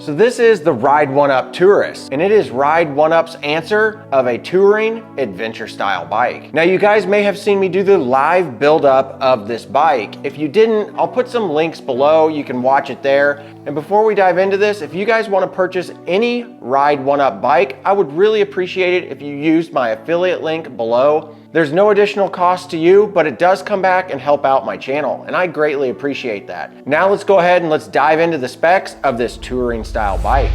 So this is the Ride1Up Turris, and it is Ride1Up's answer of a touring adventure style bike. Now you guys may have seen me do the live build-up of this bike. If you didn't, I'll put some links below, you can watch it there. And before we dive into this, if you guys want to purchase any Ride1Up bike, I would really appreciate it if you used my affiliate link below. There's no additional cost to you, but it does come back and help out my channel, and I greatly appreciate that. Now let's go ahead and let's dive into the specs of this touring style bike.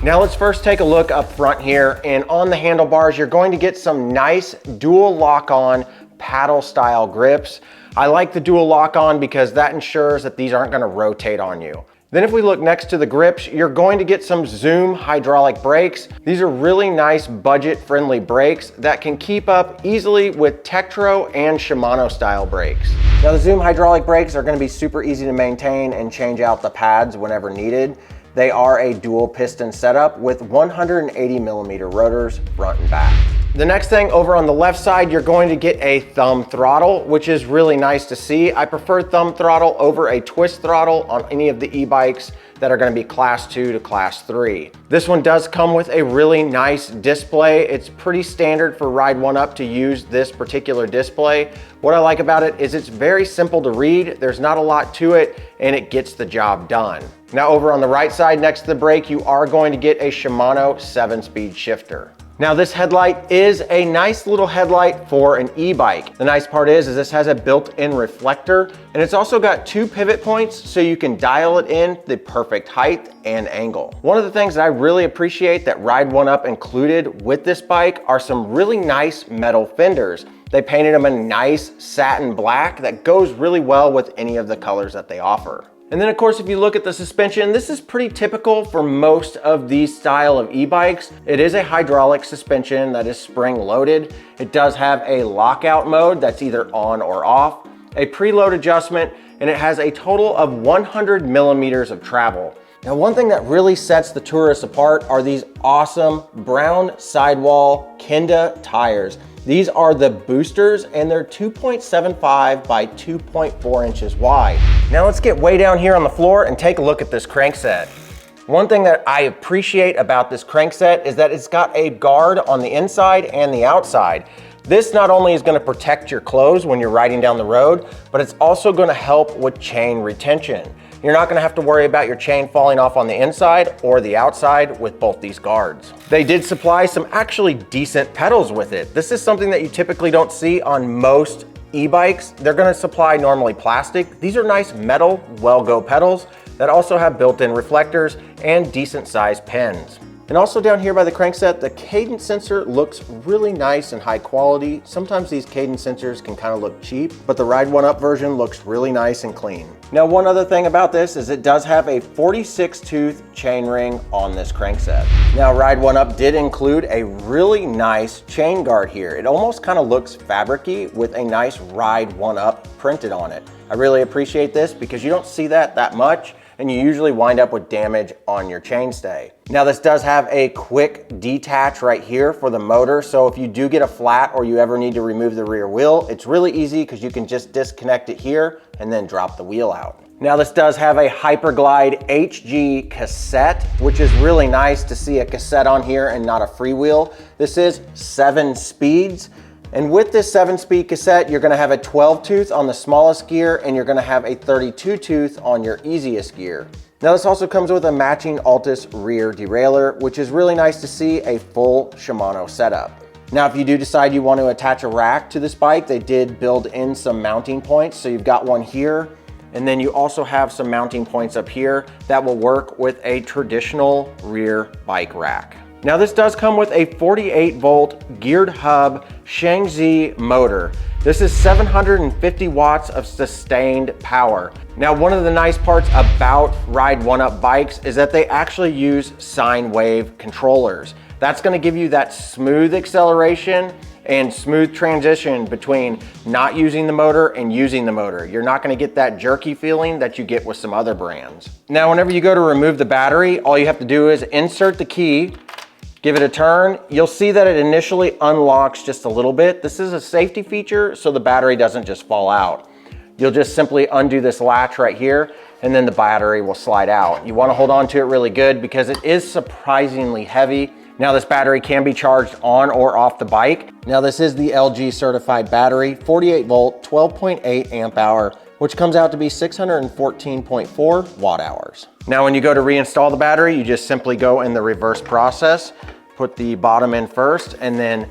Now let's first take a look up front here, and on the handlebars, you're going to get some nice dual lock-on paddle style grips. I like the dual lock-on because that ensures that these aren't going to rotate on you. Then if we look next to the grips, you're going to get some Zoom hydraulic brakes. These are really nice budget-friendly brakes that can keep up easily with Tektro and Shimano style brakes. Now the Zoom hydraulic brakes are going to be super easy to maintain and change out the pads whenever needed. They are a dual piston setup with 180mm rotors front and back. The next thing over on the left side, you're going to get a thumb throttle, which is really nice to see. I prefer thumb throttle over a twist throttle on any of the e-bikes that are going to be class 2 to class 3. This one does come with a really nice display. It's pretty standard for Ride1Up to use this particular display. What I like about it is it's very simple to read. There's not a lot to it, and it gets the job done. Now over on the right side next to the brake, you are going to get a Shimano 7-speed shifter. Now this headlight is a nice little headlight for an e-bike. The nice part is this has a built-in reflector, and it's also got 2 pivot points so you can dial it in the perfect height and angle. One of the things that I really appreciate that Ride1Up included with this bike are some really nice metal fenders. They painted them a nice satin black that goes really well with any of the colors that they offer. And then of course, if you look at the suspension, this is pretty typical for most of these style of e-bikes. It is a hydraulic suspension that is spring loaded. It does have a lockout mode that's either on or off, a preload adjustment, and it has a total of 100mm of travel. Now, one thing that really sets the Turris apart are these awesome brown sidewall Kenda tires. These are the boosters, and they're 2.75 by 2.4 inches wide. Now let's get way down here on the floor and take a look at this crankset. One thing that I appreciate about this crankset is that it's got a guard on the inside and the outside. This not only is going to protect your clothes when you're riding down the road, but it's also going to help with chain retention. You're not gonna have to worry about your chain falling off on the inside or the outside with both these guards. They did supply some actually decent pedals with it. This is something that you typically don't see on most e-bikes. They're gonna supply normally plastic. These are nice metal well-go pedals that also have built-in reflectors and decent sized pins. And also down here by the crankset, the cadence sensor looks really nice and high quality. Sometimes these cadence sensors can kind of look cheap, but the Ride1Up version looks really nice and clean. Now, one other thing about this is it does have a 46 tooth chain ring on this crankset. Now, Ride1Up did include a really nice chain guard here. It almost kind of looks fabric-y with a nice Ride1Up printed on it. I really appreciate this because you don't see that much, and you usually wind up with damage on your chainstay. Now this does have a quick detach right here for the motor, so if you do get a flat or you ever need to remove the rear wheel, it's really easy because you can just disconnect it here and then drop the wheel out. Now this does have a Hyperglide HG cassette, which is really nice to see a cassette on here and not a freewheel. This is 7 speeds. And with this 7-speed cassette, you're gonna have a 12 tooth on the smallest gear, and you're gonna have a 32 tooth on your easiest gear. Now this also comes with a matching Altus rear derailleur, which is really nice to see a full Shimano setup. Now, if you do decide you want to attach a rack to this bike, they did build in some mounting points. So you've got one here, and then you also have some mounting points up here that will work with a traditional rear bike rack. Now this does come with a 48 volt geared hub Shangzi motor. This is 750 watts of sustained power. Now, one of the nice parts about Ride1Up bikes is that they actually use sine wave controllers. That's gonna give you that smooth acceleration and smooth transition between not using the motor and using the motor. You're not gonna get that jerky feeling that you get with some other brands. Now, whenever you go to remove the battery, all you have to do is insert the key, Give it a turn. You'll see that it initially unlocks just a little bit. This is a safety feature, so the battery doesn't just fall out. You'll just simply undo this latch right here, and then the battery will slide out. You want to hold on to it really good because it is surprisingly heavy. Now this battery can be charged on or off the bike. Now this is the LG certified battery, 48 volt, 12.8 amp hour, which comes out to be 614.4 watt hours. Now when you go to reinstall the battery, you just simply go in the reverse process, put the bottom in first, and then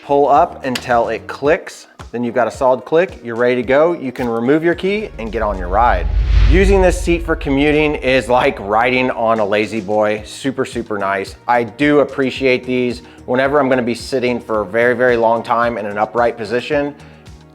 pull up until it clicks. Then you've got a solid click, you're ready to go. You can remove your key and get on your ride. Using this seat for commuting is like riding on a lazy boy. Super, super nice. I do appreciate these whenever I'm gonna be sitting for a very, very long time in an upright position.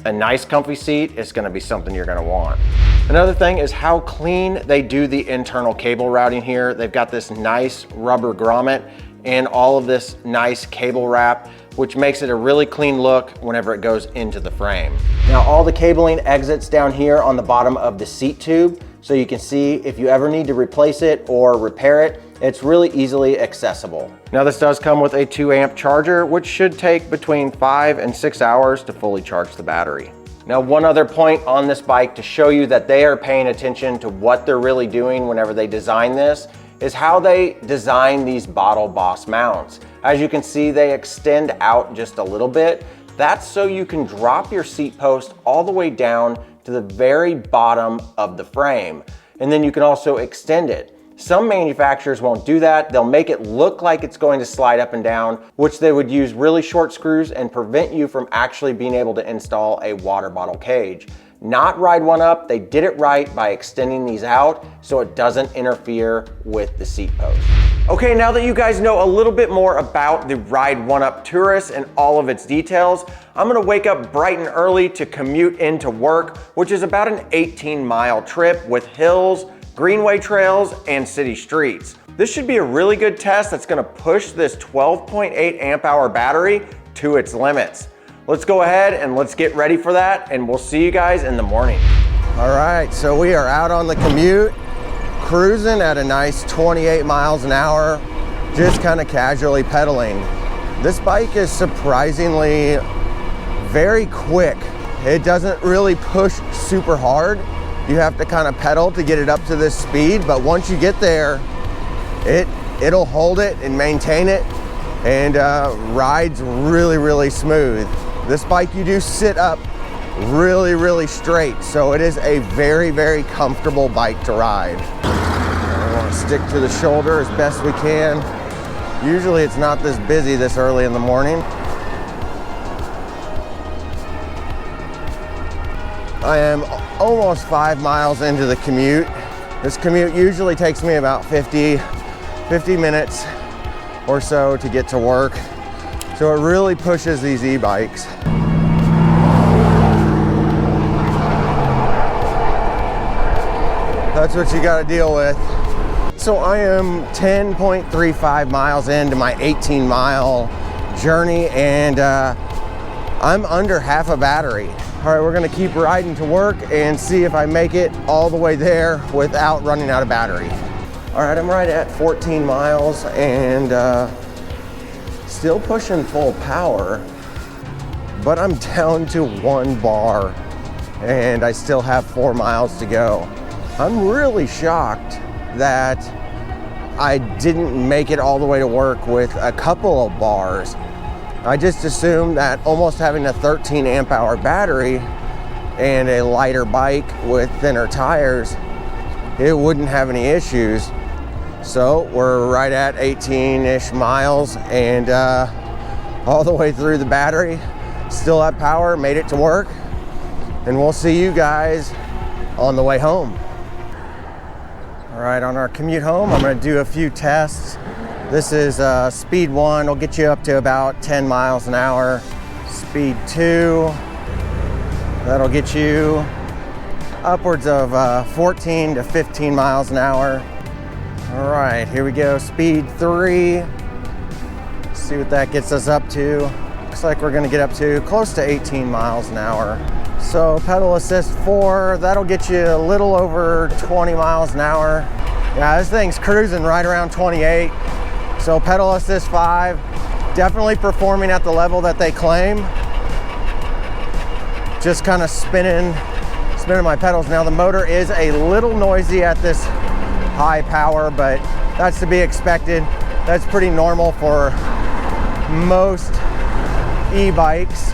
A nice comfy seat is gonna be something you're gonna want. Another thing is how clean they do the internal cable routing here. They've got this nice rubber grommet and all of this nice cable wrap, which makes it a really clean look whenever it goes into the frame. Now all the cabling exits down here on the bottom of the seat tube, so you can see if you ever need to replace it or repair it, it's really easily accessible. Now this does come with a 2 amp charger, which should take between 5 and 6 hours to fully charge the battery. Now one other point on this bike to show you that they are paying attention to what they're really doing whenever they design this is how they design these bottle boss mounts. As you can see, they extend out just a little bit. That's so you can drop your seat post all the way down to the very bottom of the frame. And then you can also extend it. Some manufacturers won't do that. They'll make it look like it's going to slide up and down, which they would use really short screws and prevent you from actually being able to install a water bottle cage. Not Ride1Up, they did it right by extending these out so it doesn't interfere with the seat post. Okay, now that you guys know a little bit more about the Ride1Up Turris and all of its details, I'm gonna wake up bright and early to commute into work, which is about an 18-mile trip with hills, greenway trails, and city streets. This should be a really good test that's gonna push this 12.8 amp hour battery to its limits. Let's go ahead and let's get ready for that, and we'll see you guys in the morning. All right, so we are out on the commute, cruising at a nice 28 miles an hour, just kind of casually pedaling. This bike is surprisingly very quick. It doesn't really push super hard. You have to kind of pedal to get it up to this speed, but once you get there, it'll hold it and maintain it, and rides really, really smooth. This bike, you do sit up really, really straight, so it is a very, very comfortable bike to ride. I want to stick to the shoulder as best we can. Usually it's not this busy this early in the morning. I am almost 5 miles into the commute. This commute usually takes me about 50 minutes or so to get to work. So it really pushes these e-bikes. That's what you gotta deal with. So I am 10.35 miles into my 18-mile journey, and I'm under half a battery. All right, we're gonna keep riding to work and see if I make it all the way there without running out of battery. All right, I'm right at 14 miles and still pushing full power, but I'm down to 1 bar and I still have 4 miles to go. I'm really shocked that I didn't make it all the way to work with a couple of bars. I just assumed that almost having a 13 amp hour battery and a lighter bike with thinner tires, it wouldn't have any issues. So we're right at 18-ish miles and all the way through the battery, still have power, made it to work, and we'll see you guys on the way home. All right, on our commute home, I'm gonna do a few tests. This is speed 1, will get you up to about 10 miles an hour. Speed 2, that'll get you upwards of 14 to 15 miles an hour. All right, here we go, speed 3. Let's see what that gets us up to. Looks like we're gonna get up to close to 18 miles an hour. So pedal assist 4, that'll get you a little over 20 miles an hour. Yeah, this thing's cruising right around 28, So pedal assist 5, definitely performing at the level that they claim. Just kind of spinning my pedals. Now the motor is a little noisy at this high power, but that's to be expected. That's pretty normal for most e-bikes.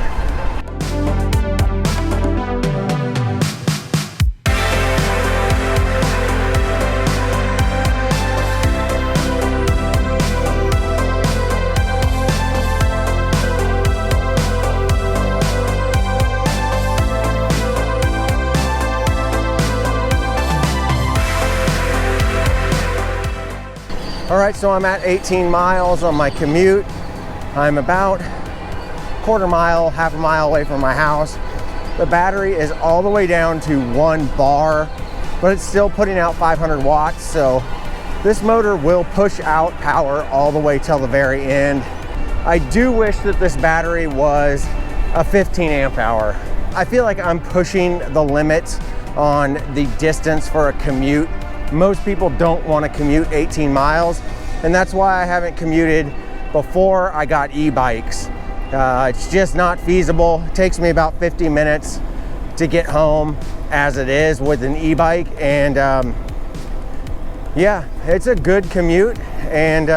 All right, so I'm at 18 miles on my commute. I'm about quarter mile, half a mile away from my house. The battery is all the way down to 1 bar, but it's still putting out 500 watts. So this motor will push out power all the way till the very end. I do wish that this battery was a 15 amp hour. I feel like I'm pushing the limits on the distance for a commute. Most people don't want to commute 18 miles, and that's why I haven't commuted before I got e-bikes. It's just not feasible. It takes me about 50 minutes to get home as it is with an e-bike, and yeah, it's a good commute, and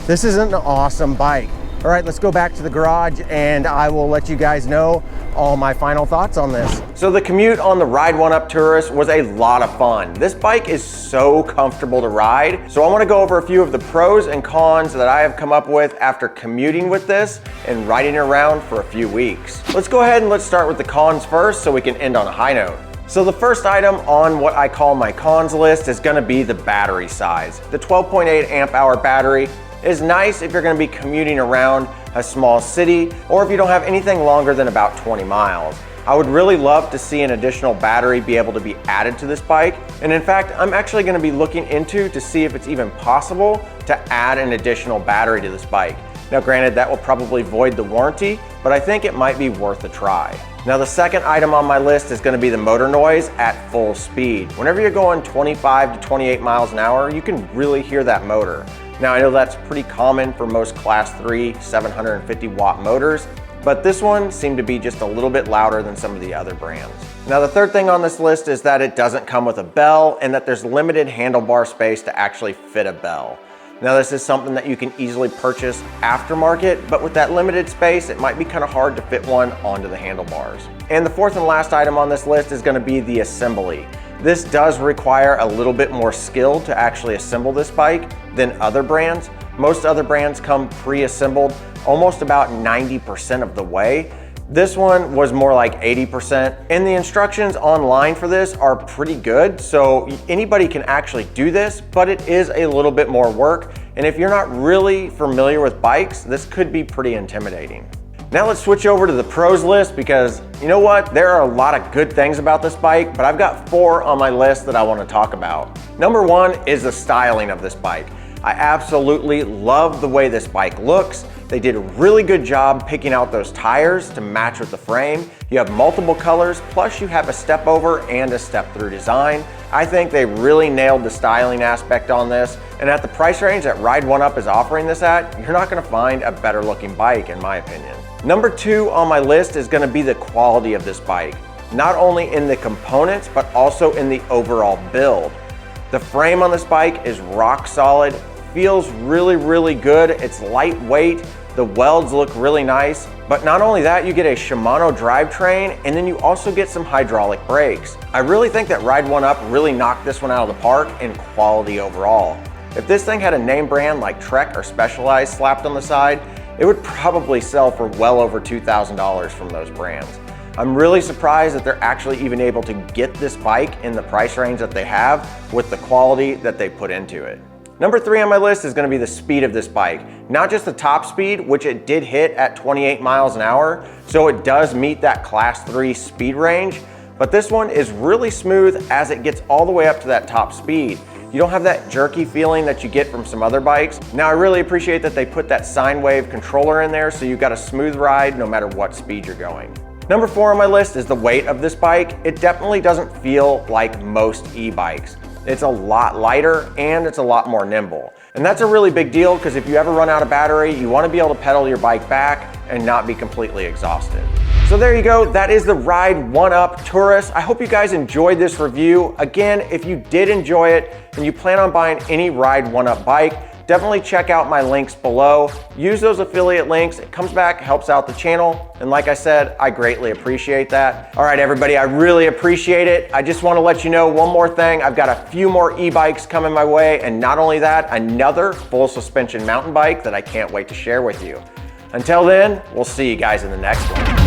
this is an awesome bike. All right, let's go back to the garage and I will let you guys know all my final thoughts on this. So the commute on the Ride1Up Turris was a lot of fun. This bike is so comfortable to ride. So I want to go over a few of the pros and cons that I have come up with after commuting with this and riding around for a few weeks. Let's go ahead and let's start with the cons first so we can end on a high note. So the first item on what I call my cons list is going to be the battery size. The 12.8 amp hour battery is nice if you're going to be commuting around a small city or if you don't have anything longer than about 20 miles. I would really love to see an additional battery be able to be added to this bike. And in fact, I'm actually going to be looking into to see if it's even possible to add an additional battery to this bike. Now granted, that will probably void the warranty, but I think it might be worth a try. Now the second item on my list is going to be the motor noise at full speed. Whenever you're going 25 to 28 miles an hour, you can really hear that motor. Now I know that's pretty common for most class 3 750 watt motors, but this one seemed to be just a little bit louder than some of the other brands. Now the third thing on this list is that it doesn't come with a bell and that there's limited handlebar space to actually fit a bell. Now this is something that you can easily purchase aftermarket, but with that limited space, it might be kind of hard to fit one onto the handlebars. And the fourth and last item on this list is going to be the assembly. This does require a little bit more skill to actually assemble this bike than other brands. Most other brands come pre-assembled almost about 90% of the way. This one was more like 80%, and the instructions online for this are pretty good, so anybody can actually do this, but it is a little bit more work, and if you're not really familiar with bikes, this could be pretty intimidating. Now let's switch over to the pros list because you know what? There are a lot of good things about this bike, but I've got 4 on my list that I want to talk about. Number 1 is the styling of this bike. I absolutely love the way this bike looks. They did a really good job picking out those tires to match with the frame. You have multiple colors, plus you have a step over and a step through design. I think they really nailed the styling aspect on this. And at the price range that Ride1Up is offering this at, you're not gonna find a better looking bike in my opinion. Number 2 on my list is gonna be the quality of this bike. Not only in the components, but also in the overall build. The frame on this bike is rock solid, feels really, really good. It's lightweight. The welds look really nice, but not only that, you get a Shimano drivetrain and then you also get some hydraulic brakes. I really think that Ride1Up really knocked this one out of the park in quality overall. If this thing had a name brand like Trek or Specialized slapped on the side, it would probably sell for well over $2,000 from those brands. I'm really surprised that they're actually even able to get this bike in the price range that they have with the quality that they put into it. Number 3 on my list is going to be the speed of this bike. Not just the top speed, which it did hit at 28 miles an hour, so it does meet that class 3 speed range, but this one is really smooth as it gets all the way up to that top speed. You don't have that jerky feeling that you get from some other bikes. Now I really appreciate that they put that sine wave controller in there so you've got a smooth ride no matter what speed you're going. Number 4 on my list is the weight of this bike. It definitely doesn't feel like most e-bikes. It's a lot lighter and it's a lot more nimble. And that's a really big deal because if you ever run out of battery, you want to be able to pedal your bike back and not be completely exhausted. So there you go, that is the Ride1Up Turris. I hope you guys enjoyed this review. Again, if you did enjoy it and you plan on buying any Ride1Up bike, definitely check out my links below. Use those affiliate links, it comes back, helps out the channel. And like I said, I greatly appreciate that. All right, everybody, I really appreciate it. I just wanna let you know one more thing. I've got a few more e-bikes coming my way. And not only that, another full suspension mountain bike that I can't wait to share with you. Until then, we'll see you guys in the next one.